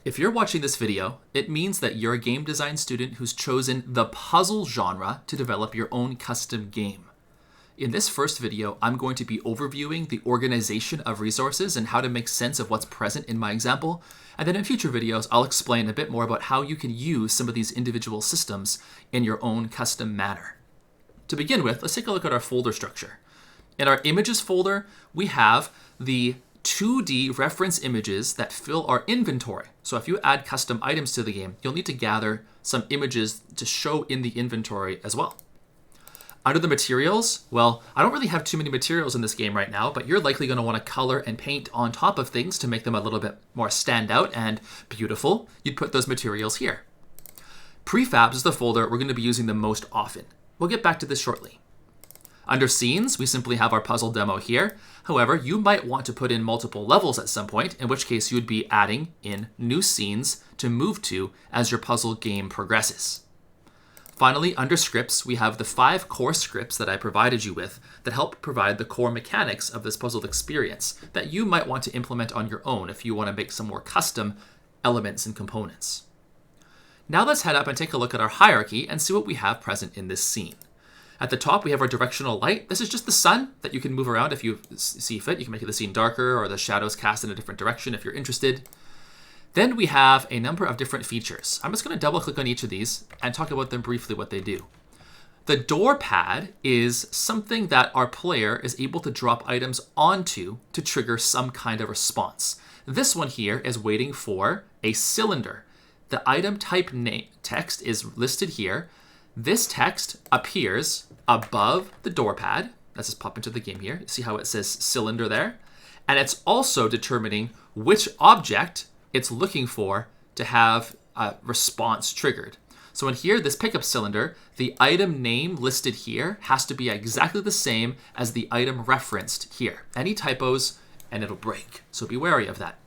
If you're watching this video, it means that you're a game design student who's chosen the puzzle genre to develop your own custom game. In this first video, I'm going to be overviewing the organization of resources and how to make sense of what's present in my example. And then in future videos, I'll explain a bit more about how you can use some of these individual systems in your own custom manner. To begin with, let's take a look at our folder structure. In our images folder, we have the 2D reference images that fill our inventory. So if you add custom items to the game, you'll need to gather some images to show in the inventory as well. Under the materials, well, I don't really have too many materials in this game right now, but you're likely going to want to color and paint on top of things to make them a little bit more stand out and beautiful. You'd put those materials here. Prefabs is the folder we're going to be using the most often. We'll get back to this shortly. Under scenes, we simply have our puzzle demo here. However, you might want to put in multiple levels at some point, in which case you would be adding in new scenes to move to as your puzzle game progresses. Finally, under scripts, we have the 5 core scripts that I provided you with that help provide the core mechanics of this puzzle experience that you might want to implement on your own if you want to make some more custom elements and components. Now let's head up and take a look at our hierarchy and see what we have present in this scene. At the top, we have our directional light. This is just the sun that you can move around if you see fit. You can make the scene darker or the shadows cast in a different direction if you're interested. Then we have a number of different features. I'm just going to double click on each of these and talk about them briefly, what they do. The door pad is something that our player is able to drop items onto to trigger some kind of response. This one here is waiting for a cylinder. The item type name text is listed here. This text appears above the door pad. Let's just pop into the game here. See how it says cylinder there? And it's also determining which object it's looking for to have a response triggered. So in here, this pickup cylinder, the item name listed here has to be exactly the same as the item referenced here. Any typos and it'll break. So be wary of that.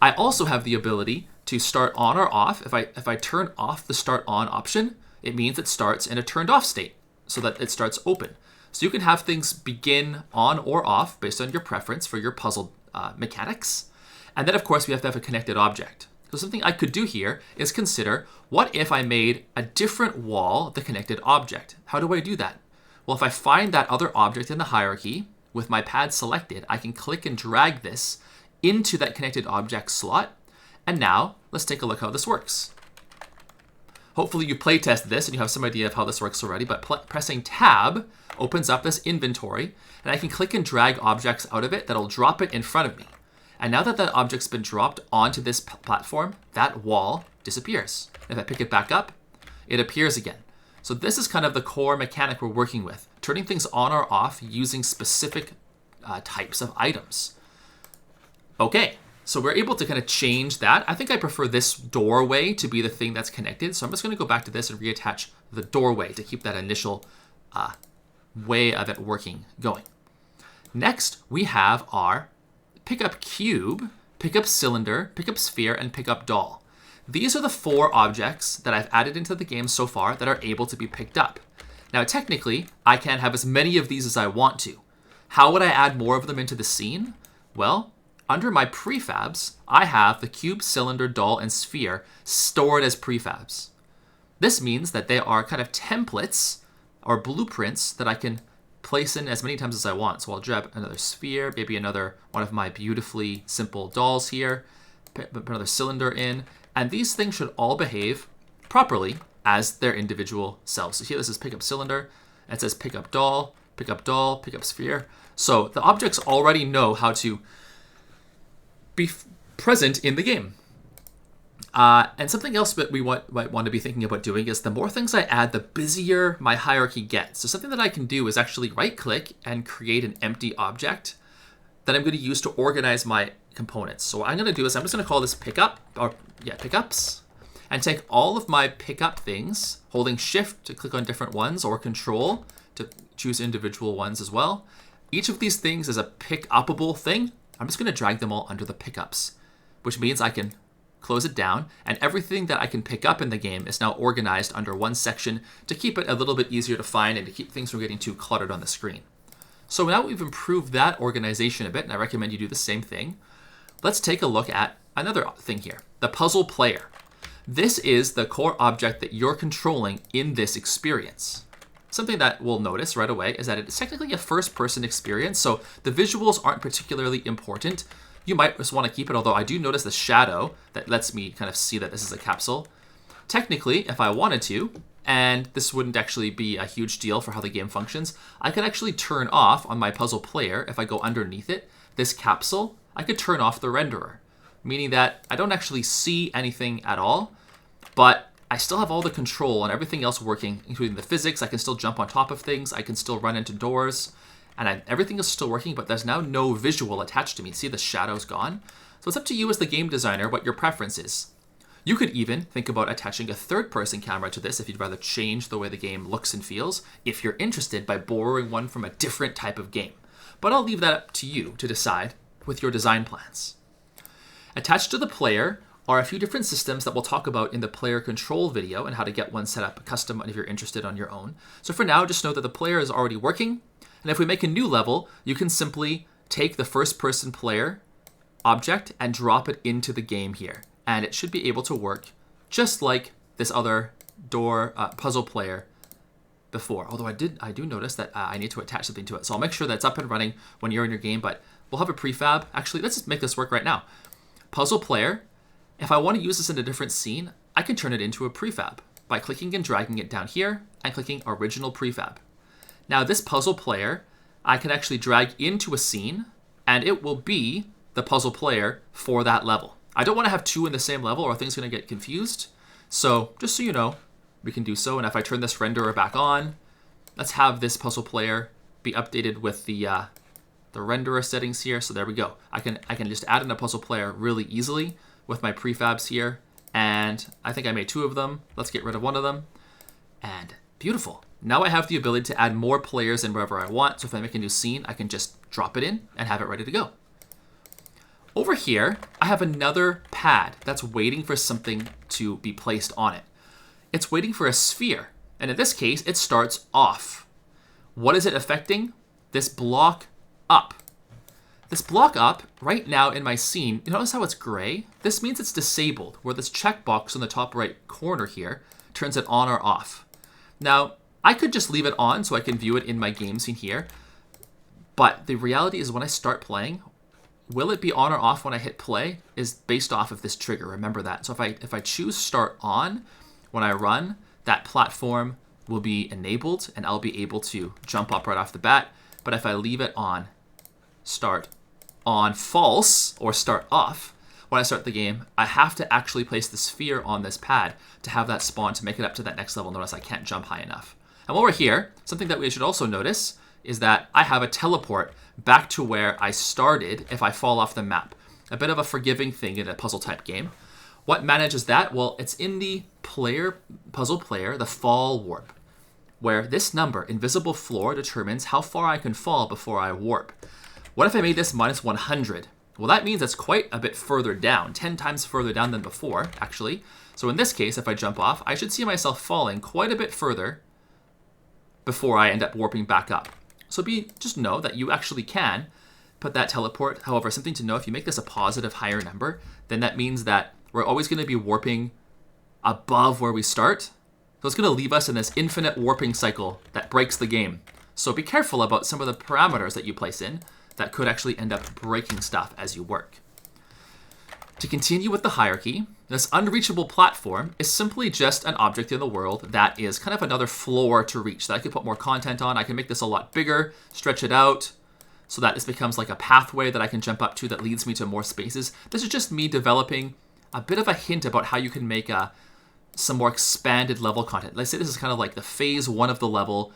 I also have the ability to start on or off. If I turn off the start on option, it means it starts in a turned off state so that it starts open. So you can have things begin on or off based on your preference for your puzzle mechanics. And then of course we have to have a connected object. So something I could do here is consider, what if I made a different wall the connected object? How do I do that? Well, if I find that other object in the hierarchy with my pad selected, I can click and drag this into that connected object slot. And now let's take a look how this works. Hopefully you playtest this and you have some idea of how this works already, but pressing tab opens up this inventory and I can click and drag objects out of it that'll drop it in front of me. And now that that object's been dropped onto this platform, that wall disappears. If I pick it back up, it appears again. So this is kind of the core mechanic we're working with, turning things on or off using specific types of items. Okay. So we're able to kind of change that. I think I prefer this doorway to be the thing that's connected. So I'm just going to go back to this and reattach the doorway to keep that initial way of it working going. Next, we have our pickup cube, pickup cylinder, pickup sphere, and pickup doll. These are the 4 objects that I've added into the game so far that are able to be picked up. Now, technically, I can have as many of these as I want to. How would I add more of them into the scene? Well, under my prefabs, I have the cube, cylinder, doll, and sphere stored as prefabs. This means that they are kind of templates or blueprints that I can place in as many times as I want. So I'll grab another sphere, maybe another one of my beautifully simple dolls here, put another cylinder in, and these things should all behave properly as their individual selves. So here this is pickup cylinder, and it says pickup doll, pickup doll, pickup sphere. So the objects already know how to be present in the game. And something else that we might want to be thinking about doing is the more things I add, the busier my hierarchy gets. So something that I can do is actually right-click and create an empty object that I'm going to use to organize my components. So what I'm going to do is I'm just going to call this pickups, and take all of my pickup things, holding shift to click on different ones or control to choose individual ones as well. Each of these things is a pick-upable thing. I'm just going to drag them all under the pickups, which means I can close it down, and everything that I can pick up in the game is now organized under one section to keep it a little bit easier to find and to keep things from getting too cluttered on the screen. So now we've improved that organization a bit, and I recommend you do the same thing. Let's take a look at another thing here, the puzzle player. This is the core object that you're controlling in this experience. Something that we'll notice right away is that it's technically a first-person experience, so the visuals aren't particularly important. You might just want to keep it, although I do notice the shadow that lets me kind of see that this is a capsule. Technically, if I wanted to, and this wouldn't actually be a huge deal for how the game functions, I could actually turn off on my puzzle player, if I go underneath it, this capsule, I could turn off the renderer, meaning that I don't actually see anything at all, but I still have all the control and everything else working, including the physics. I can still jump on top of things, I can still run into doors, and everything is still working, but there's now no visual attached to me. See, the shadow's gone? So it's up to you as the game designer what your preference is. You could even think about attaching a third-person camera to this if you'd rather change the way the game looks and feels, if you're interested, by borrowing one from a different type of game. But I'll leave that up to you to decide with your design plans. Attached to the player are a few different systems that we'll talk about in the player control video and how to get one set up custom if you're interested on your own. So for now, just know that the player is already working, and if we make a new level, you can simply take the first-person player object and drop it into the game here. And it should be able to work just like this other door puzzle player before. Although I do notice that I need to attach something to it. So I'll make sure that's up and running when you're in your game, but we'll have a prefab. Actually, let's just make this work right now. Puzzle player, if I want to use this in a different scene, I can turn it into a prefab by clicking and dragging it down here and clicking original prefab. Now this puzzle player, I can actually drag into a scene and it will be the puzzle player for that level. I don't want to have two in the same level or things are going to get confused. So just so you know, we can do so. And if I turn this renderer back on, let's have this puzzle player be updated with the renderer settings here. So there we go. I can just add in a puzzle player really easily with my prefabs here. And I think I made two of them. Let's get rid of one of them. And beautiful. Now I have the ability to add more players in wherever I want. So if I make a new scene, I can just drop it in and have it ready to go. Over here, I have another pad that's waiting for something to be placed on it. It's waiting for a sphere, and in this case, it starts off. What is it affecting? This block up. This block up, right now in my scene, you notice how it's gray? This means it's disabled, where this checkbox in the top right corner here turns it on or off. Now, I could just leave it on so I can view it in my game scene here, but the reality is when I start playing, will it be on or off when I hit play is based off of this trigger. Remember that. So if I choose start on when I run, that platform will be enabled and I'll be able to jump up right off the bat. But if I leave it on start on false or start off, when I start the game, I have to actually place the sphere on this pad to have that spawn to make it up to that next level. Notice I can't jump high enough. And while we're here, something that we should also notice is that I have a teleport back to where I started if I fall off the map. A bit of a forgiving thing in a puzzle type game. What manages that? Well, it's in the puzzle player, the fall warp, where this number, invisible floor, determines how far I can fall before I warp. What if I made this minus 100? Well, that means it's quite a bit further down, 10 times further down than before, actually. So in this case, if I jump off, I should see myself falling quite a bit further before I end up warping back up. So just know that you actually can put that teleport. However, something to know, if you make this a positive higher number, then that means that we're always going to be warping above where we start. So it's going to leave us in this infinite warping cycle that breaks the game. So be careful about some of the parameters that you place in that could actually end up breaking stuff as you work. To continue with the hierarchy, this unreachable platform is simply just an object in the world that is kind of another floor to reach that I could put more content on. I can make this a lot bigger, stretch it out, so that this becomes like a pathway that I can jump up to that leads me to more spaces. This is just me developing a bit of a hint about how you can make some more expanded level content. Let's say this is kind of like the phase 1 of the level.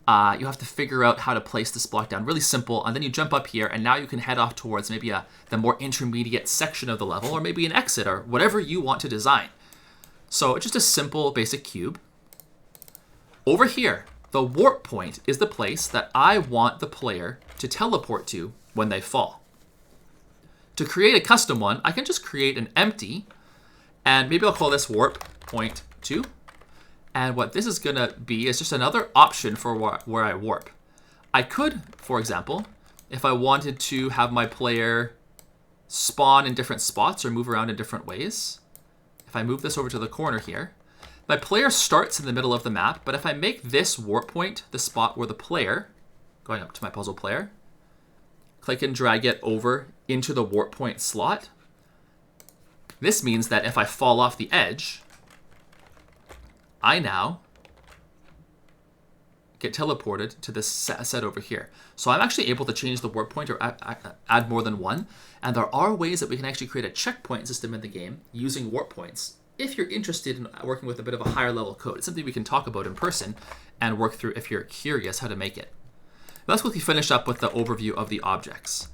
You have to figure out how to place this block down. Really simple. And then you jump up here, and now you can head off towards maybe the more intermediate section of the level, or maybe an exit, or whatever you want to design. So it's just a simple basic cube. Over here, the warp point is the place that I want the player to teleport to when they fall. To create a custom one, I can just create an empty, and maybe I'll call this warp point 2. And what this is going to be is just another option for where I warp. I could, for example, if I wanted to have my player spawn in different spots or move around in different ways. If I move this over to the corner here, my player starts in the middle of the map, but if I make this warp point the spot where the player, going up to my puzzle player, click and drag it over into the warp point slot, this means that if I fall off the edge, I now get teleported to this set over here. So I'm actually able to change the warp point or add more than one. And there are ways that we can actually create a checkpoint system in the game using warp points. If you're interested in working with a bit of a higher level code, it's something we can talk about in person and work through if you're curious how to make it. Let's quickly finish up with the overview of the objects.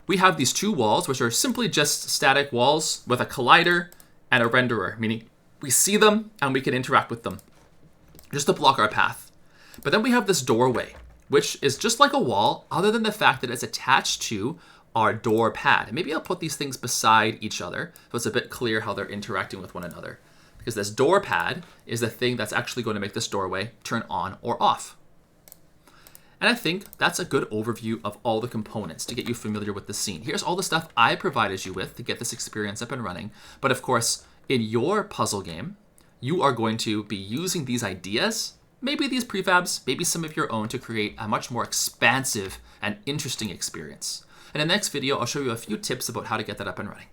We have these two walls, which are simply just static walls with a collider and a renderer, meaning we see them and we can interact with them just to block our path. But then we have this doorway, which is just like a wall, other than the fact that it's attached to our door pad. And maybe I'll put these things beside each other so it's a bit clear how they're interacting with one another. Because this door pad is the thing that's actually going to make this doorway turn on or off. And I think that's a good overview of all the components to get you familiar with the scene. Here's all the stuff I provided you with to get this experience up and running. But of course, in your puzzle game, you are going to be using these ideas, maybe these prefabs, maybe some of your own, to create a much more expansive and interesting experience. And in the next video, I'll show you a few tips about how to get that up and running.